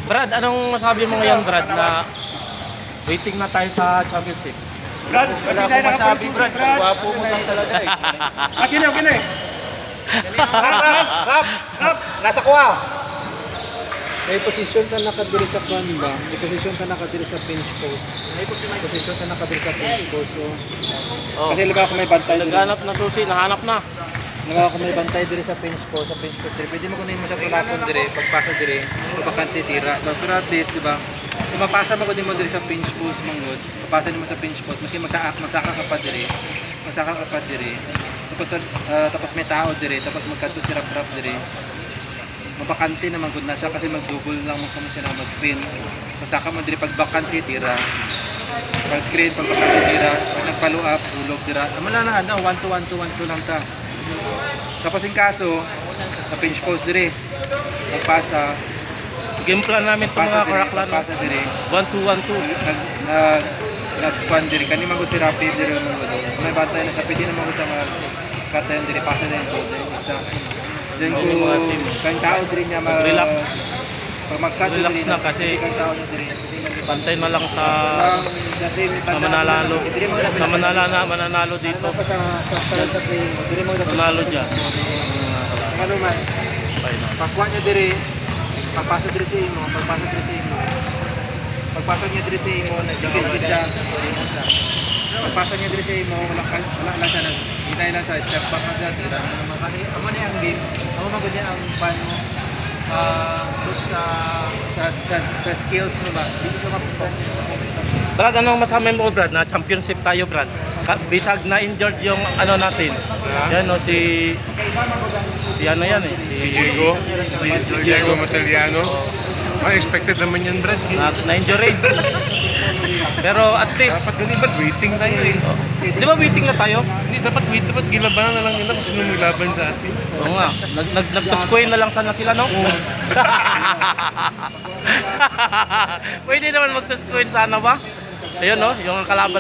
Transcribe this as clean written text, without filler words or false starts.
Brad, anong masabi mo ngayon, Brad, na waiting na tayo sa championship? Brad, Wala akong masabi, Brad. Ang gwapo mo lang talaga eh. Akin na eh. Rap! Nasa kuha! May posisyon ka nakadiri sa kwan ba? May posisyon ka nakadiri sa pinch post. May posisyon ka nakadiri sa pinch post. Oh. Kasi liba ako may bantay diri. Naghanap na susi, nahanap na. Liba ako may bantay diri sa pinch post. Sa pinch post diri. Pwede mo kunin mo sa tulakon diri. Pagpasa diri. Bakante tira. Pero at least, di ba? Kung mapasa mo kunin mo diri sa pinch post mangod. Papasa mo sa pinch post. Kasi magsaka ka pa diri. Magsaka ka pa diri. Tapos may tao diri. Tapos magkadto si rap diri. Mabakante naman gud na siya kasi mag-double lang mo kamo siya na mag-spin. Masaka mo diri pag bakante tira. Pag screen pag bakante tira, pag nag-follow up hulog tira. Wala na 1 2 1 2 1 2 lang ta. Tapos in kaso sa pinch post diri. Pagpasa Game plan namin itong mga karaklan. pasa diri. 1-2-1-2. Nag-kwan diri kani magud si Rapi diri mo do. May bantay na sa pidi na magud sa mga karten diri pasa din ko isa. Then Yung mga team. kang tao diri niya Relax. Pag magkadto Relax diri na kasi kang tao na diri. Pantay na lang sa mananalo. Sa mananalo dito. Manalo dyan. Ano man, pagkuha niya diri, pagpasok diri sa imo, pagpasok niya diri sa imo, nagdikit siya. Pagpasok niya diri sa imo, wala lang siya, hintay lang siya, step back na siya, tira na naman. Amo na ang game, amo magod niya ang pan mo, sa skills mo ba, hindi siya mapunta. Brad, anong masabi mo, Brad, na championship tayo, Brad? Bisag na injured yung ano natin. Yan o, si ano yan eh. Si Diego Mataliano. Expected naman yan, Brad. Na injury. Pero at least, Dapat ganun, ba't waiting tayo eh? di ba waiting na tayo? Hindi, dapat gilabanan na lang nila kung sino maglaban sa atin. Oo nga, nagtuskuin na lang sana sila, no? Pwede naman magtuskuin sana ba? Ayun, no? Yung kalaban